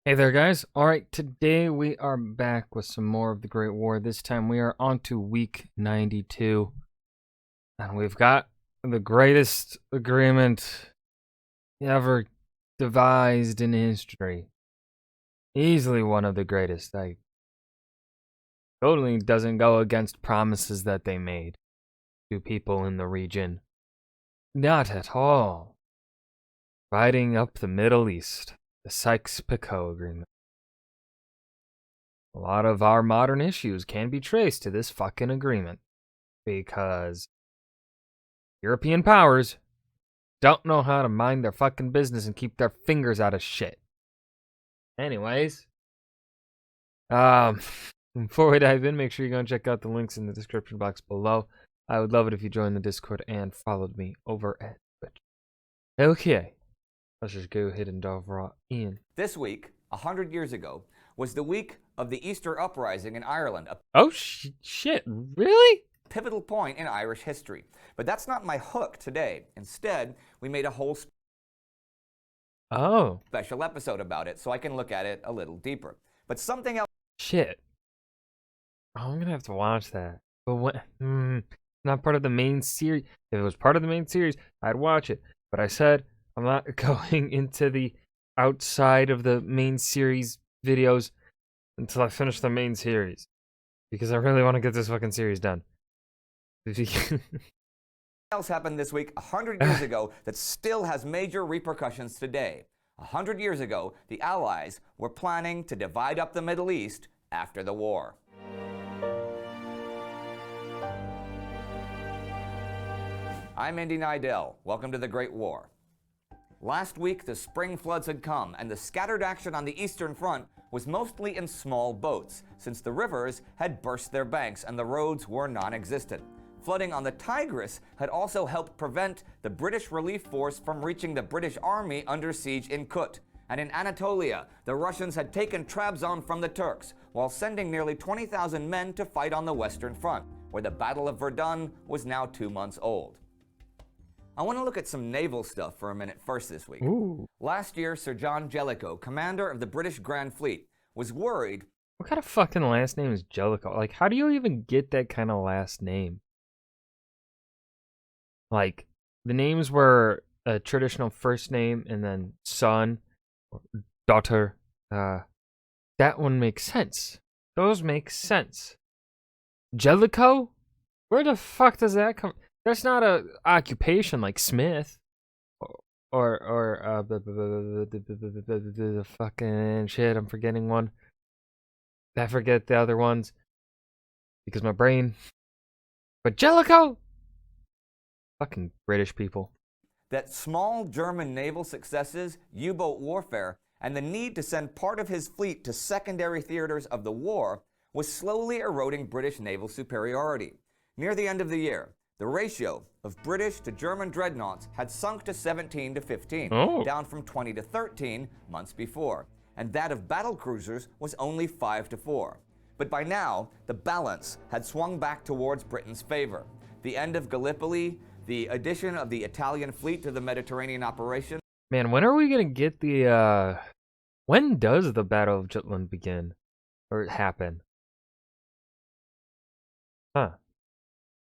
Hey there, guys. All right, today we are back with some more of the Great War. This time we are on to week 92, and we've got the greatest agreement ever devised in history. Easily one of the greatest. Like, totally doesn't go against promises that they made to people in the region. Not at all. Fighting up the Middle East, the Sykes-Picot Agreement. A lot of our modern issues can be traced to this fucking agreement because European powers don't know how to mind their fucking business and keep their fingers out of shit. Anyways, before we dive in, make sure you go and check out the links in the description box below. I would love it if you joined the Discord and followed me over at Twitch. Okay, let's just go ahead and dive right in. This week, 100 years ago, was the week of the Easter Uprising in Ireland, a Oh shit, really? pivotal point in Irish history. But that's not my hook today. Instead, we made a whole Oh, special episode about it so I can look at it a little deeper. But something else shit. Oh, I'm gonna have to watch that. But what? Not part of the main series. If it was part of the main series, I'd watch it. But I said I'm not going into the outside of the main series videos until I finish the main series. Because I really want to get this fucking series done. else happened this week 100 years ago that still has major repercussions today. 100 years ago, the Allies were planning to divide up the Middle East after the war. I'm Indy Nidell. Welcome to the Great War. Last week, the spring floods had come, and the scattered action on the Eastern Front was mostly in small boats, since the rivers had burst their banks and the roads were non-existent. Flooding on the Tigris had also helped prevent the British relief force from reaching the British army under siege in Kut. And in Anatolia, the Russians had taken Trabzon from the Turks, while sending nearly 20,000 men to fight on the Western Front, where the Battle of Verdun was now 2 months old. I want to look at some naval stuff for a minute first this week. Ooh. Last year, Sir John Jellicoe, commander of the British Grand Fleet, was worried. What kind of fucking last name is Jellicoe? Like, how do you even get that kind of last name? Like, the names were a traditional first name and then son, or daughter. That one makes sense. Those make sense. Jellicoe? Where the fuck does that come? That's not a occupation like Smith. Or the fucking shit, I'm forgetting one. I forget the other ones. Because my brain. But Jellicoe? Fucking British people. That small German naval successes, U-boat warfare, and the need to send part of his fleet to secondary theaters of the war was slowly eroding British naval superiority. Near the end of the year, the ratio of British to German dreadnoughts had sunk to 17 to 15, down from 20 to 13 months before, and that of battle cruisers was only 5 to 4. But by now, the balance had swung back towards Britain's favor. The end of Gallipoli, the addition of the Italian fleet to the Mediterranean operation. Man, when are we gonna get the, when does the Battle of Jutland begin? Or happen? Huh.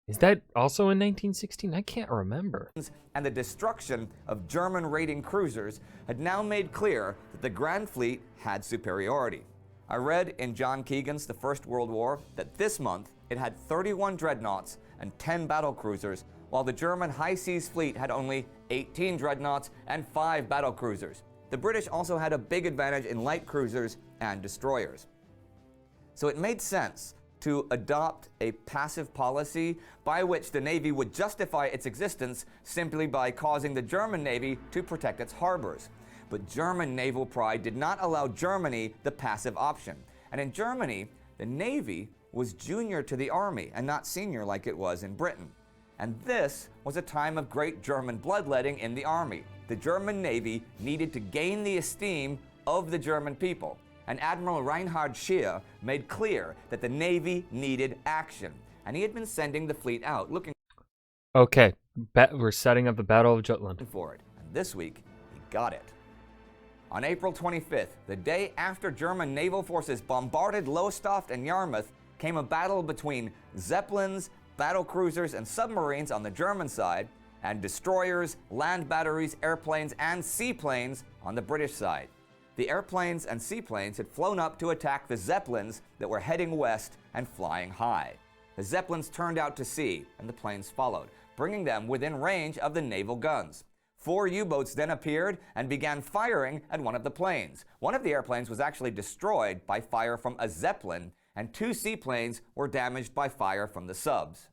Is that also in 1916? I can't remember. And the destruction of German raiding cruisers had now made clear that the Grand Fleet had superiority. I read in John Keegan's The First World War that this month it had 31 dreadnoughts and 10 battle cruisers, while the German High Seas Fleet had only 18 dreadnoughts and 5 battle cruisers. The British also had a big advantage in light cruisers and destroyers. So it made sense to adopt a passive policy by which the Navy would justify its existence simply by causing the German Navy to protect its harbors. But German naval pride did not allow Germany the passive option. And in Germany, the Navy was junior to the Army and not senior like it was in Britain. And this was a time of great German bloodletting in the Army. The German Navy needed to gain the esteem of the German people. And Admiral Reinhard Scheer made clear that the Navy needed action. And he had been sending the fleet out looking Okay, we're setting up the Battle of Jutland. for it. And this week, he got it. On April 25th, the day after German naval forces bombarded Lowestoft and Yarmouth, came a battle between Zeppelins, battle cruisers, and submarines on the German side, and destroyers, land batteries, airplanes, and seaplanes on the British side. The airplanes and seaplanes had flown up to attack the Zeppelins that were heading west and flying high. The Zeppelins turned out to sea, and the planes followed, bringing them within range of the naval guns. 4 U-boats then appeared and began firing at one of the planes. One of the airplanes was actually destroyed by fire from a Zeppelin, and 2 seaplanes were damaged by fire from the subs.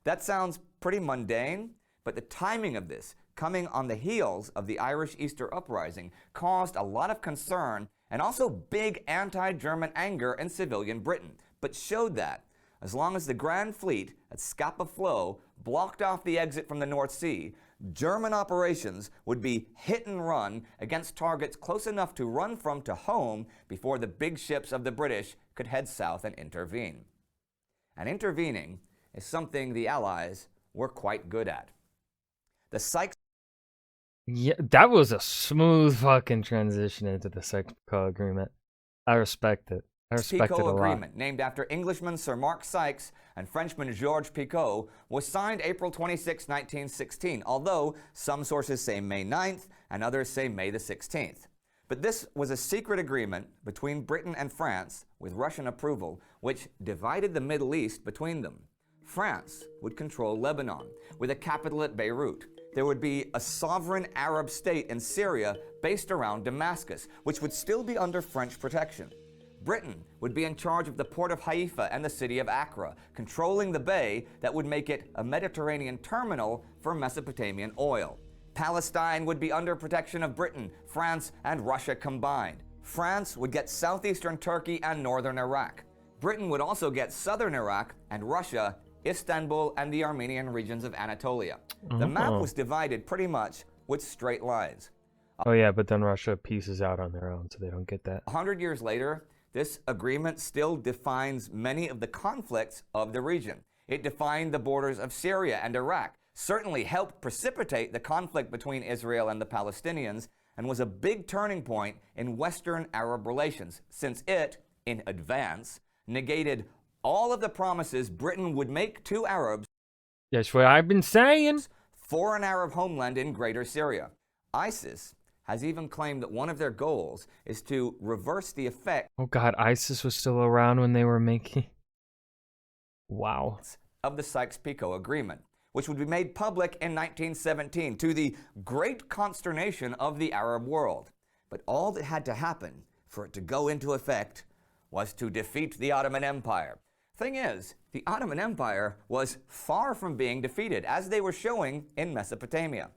That sounds pretty mundane, but the timing of this, coming on the heels of the Irish Easter Uprising, caused a lot of concern and also big anti-German anger in civilian Britain, but showed that as long as the Grand Fleet at Scapa Flow blocked off the exit from the North Sea, German operations would be hit and run against targets close enough to run from to home before the big ships of the British could head south and intervene. And intervening is something the Allies were quite good at. The Sykes... Yeah, that was a smooth fucking transition into the Sykes-Picot Agreement. I respect it. I respect it a lot. Agreement, named after Englishman Sir Mark Sykes and Frenchman Georges Picot, was signed April 26, 1916, although some sources say May 9th and others say May the 16th. But this was a secret agreement between Britain and France, with Russian approval, which divided the Middle East between them. France would control Lebanon, with a capital at Beirut. There would be a sovereign Arab state in Syria based around Damascus, which would still be under French protection. Britain would be in charge of the port of Haifa and the city of Accra, controlling the bay that would make it a Mediterranean terminal for Mesopotamian oil. Palestine would be under protection of Britain, France, and Russia combined. France would get southeastern Turkey and northern Iraq. Britain would also get southern Iraq, and Russia, Istanbul, and the Armenian regions of Anatolia. The map was divided pretty much with straight lines. Oh yeah, but then Russia pieces out on their own, so they don't get that. 100 years later, this agreement still defines many of the conflicts of the region. It defined the borders of Syria and Iraq, certainly helped precipitate the conflict between Israel and the Palestinians, and was a big turning point in Western Arab relations, since it, in advance, negated all of the promises Britain would make to Arabs. That's what I've been saying. For an Arab homeland in Greater Syria. ISIS has even claimed that one of their goals is to reverse the effect. Oh God, ISIS was still around when they were making... Wow. Of the Sykes-Picot Agreement, which would be made public in 1917 to the great consternation of the Arab world. But all that had to happen for it to go into effect was to defeat the Ottoman Empire. Thing is, the Ottoman Empire was far from being defeated, as they were showing in Mesopotamia.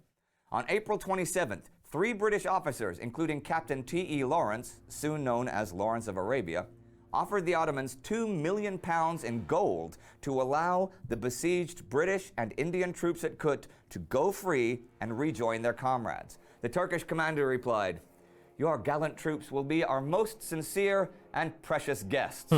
On April 27th, 3 British officers, including Captain T.E. Lawrence, soon known as Lawrence of Arabia, offered the Ottomans £2 million in gold to allow the besieged British and Indian troops at Kut to go free and rejoin their comrades. The Turkish commander replied, "Your gallant troops will be our most sincere and precious guests."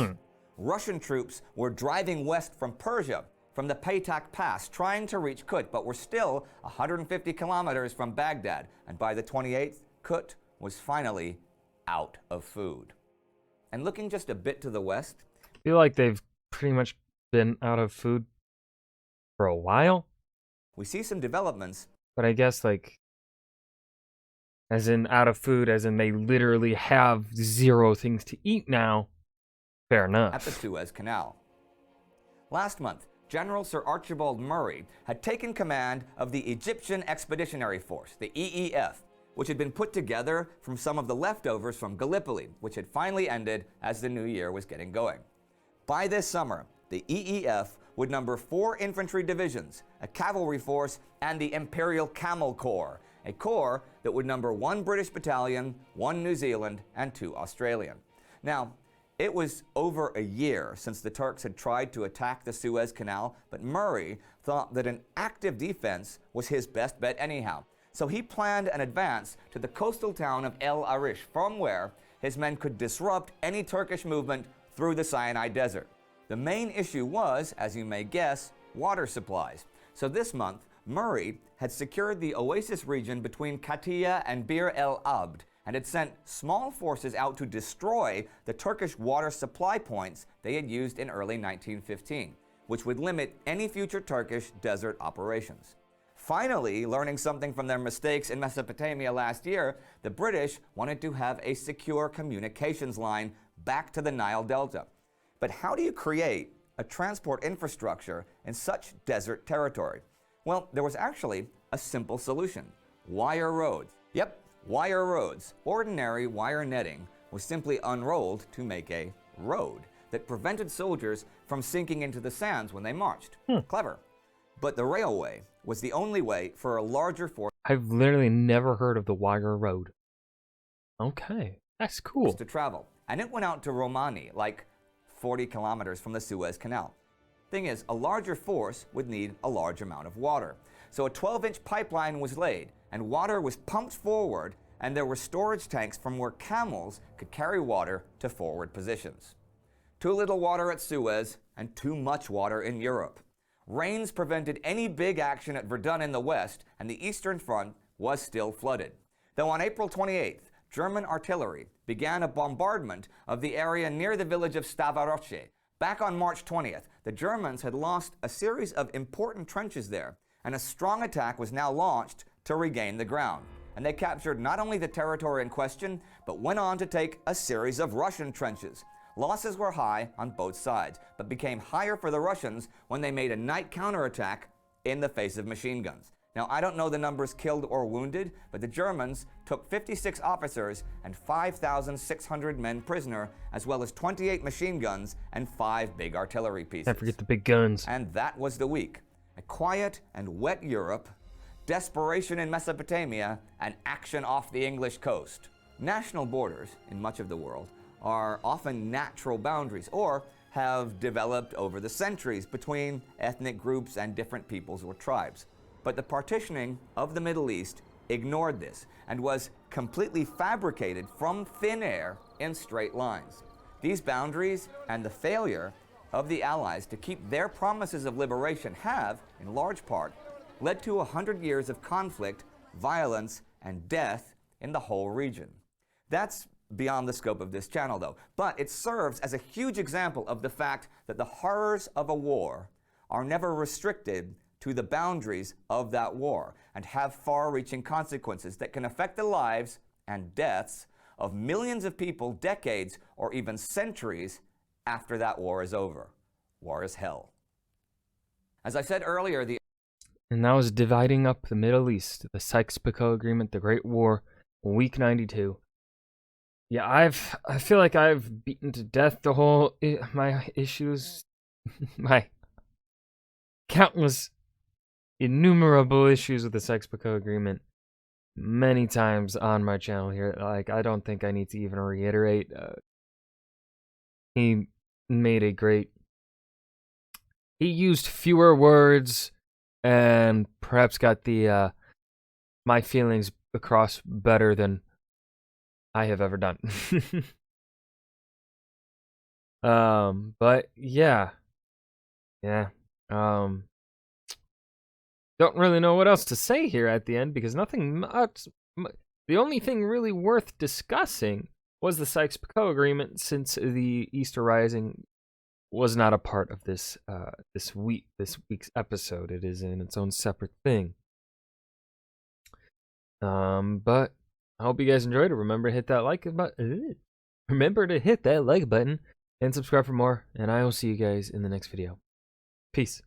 Russian troops were driving west from Persia, from the Paytak Pass, trying to reach Kut, but were still 150 kilometers from Baghdad, and by the 28th, Kut was finally out of food. And looking just a bit to the west, I feel like they've pretty much been out of food for a while. we see some developments. But I guess, like, as in out of food, as in they literally have 0 things to eat now. Fair enough. At the Suez Canal. Last month, General Sir Archibald Murray had taken command of the Egyptian Expeditionary Force, the EEF, which had been put together from some of the leftovers from Gallipoli, which had finally ended as the new year was getting going. By this summer, the EEF would number 4 infantry divisions, a cavalry force, and the Imperial Camel Corps, a corps that would number 1 British battalion, 1 New Zealand, and 2 Australian. Now, it was over a year since the Turks had tried to attack the Suez Canal, but Murray thought that an active defense was his best bet anyhow. So he planned an advance to the coastal town of El Arish, from where his men could disrupt any Turkish movement through the Sinai Desert. The main issue was, as you may guess, water supplies. So this month, Murray had secured the oasis region between Katia and Bir el Abd, and had sent small forces out to destroy the Turkish water supply points they had used in early 1915, which would limit any future Turkish desert operations. Finally, learning something from their mistakes in Mesopotamia last year, the British wanted to have a secure communications line back to the Nile Delta. But how do you create a transport infrastructure in such desert territory? Well, there was actually a simple solution: wire roads. Yep, wire roads. Ordinary wire netting was simply unrolled to make a road that prevented soldiers from sinking into the sands when they marched. Clever. But the railway was the only way for a larger force I've literally never heard of the wire road. Okay, that's cool. to travel, and it went out to Romani, like 40 kilometers from the Suez Canal. Thing is, a larger force would need a large amount of water. So a 12-inch pipeline was laid, and water was pumped forward, and there were storage tanks from where camels could carry water to forward positions. Too little water at Suez, and too much water in Europe. Rains prevented any big action at Verdun in the west, and the Eastern Front was still flooded. Though on April 28th, German artillery began a bombardment of the area near the village of Stavaroce. Back on March 20th, the Germans had lost a series of important trenches there, and a strong attack was now launched to regain the ground. And they captured not only the territory in question, but went on to take a series of Russian trenches. Losses were high on both sides, but became higher for the Russians when they made a night counterattack in the face of machine guns. Now, I don't know the numbers killed or wounded, but the Germans took 56 officers and 5,600 men prisoner, as well as 28 machine guns and 5 big artillery pieces. Can't forget the big guns. And that was the week. A quiet and wet Europe, desperation in Mesopotamia, and action off the English coast. National borders in much of the world are often natural boundaries or have developed over the centuries between ethnic groups and different peoples or tribes. But the partitioning of the Middle East ignored this and was completely fabricated from thin air in straight lines. These boundaries and the failure of the Allies to keep their promises of liberation have, in large part, led to 100 years of conflict, violence, and death in the whole region. That's beyond the scope of this channel, though, but it serves as a huge example of the fact that the horrors of a war are never restricted to the boundaries of that war and have far-reaching consequences that can affect the lives and deaths of millions of people decades or even centuries after that war is over. War is hell. As I said earlier, And that was dividing up the Middle East, the Sykes-Picot Agreement, the Great War, week 92. Yeah, I feel like I've beaten to death my issues, my countless, innumerable issues with the Sykes-Picot Agreement many times on my channel here. Like, I don't think I need to even reiterate. He used fewer words and perhaps got the my feelings across better than I have ever done. But yeah. Don't really know what else to say here at the end because nothing much. The only thing really worth discussing was the Sykes-Picot Agreement, since the Easter Rising was not a part of this week's episode. It is in its own separate thing. But I hope you guys enjoyed it. Remember to hit that like button. Remember to hit that like button and subscribe for more. And I will see you guys in the next video. Peace.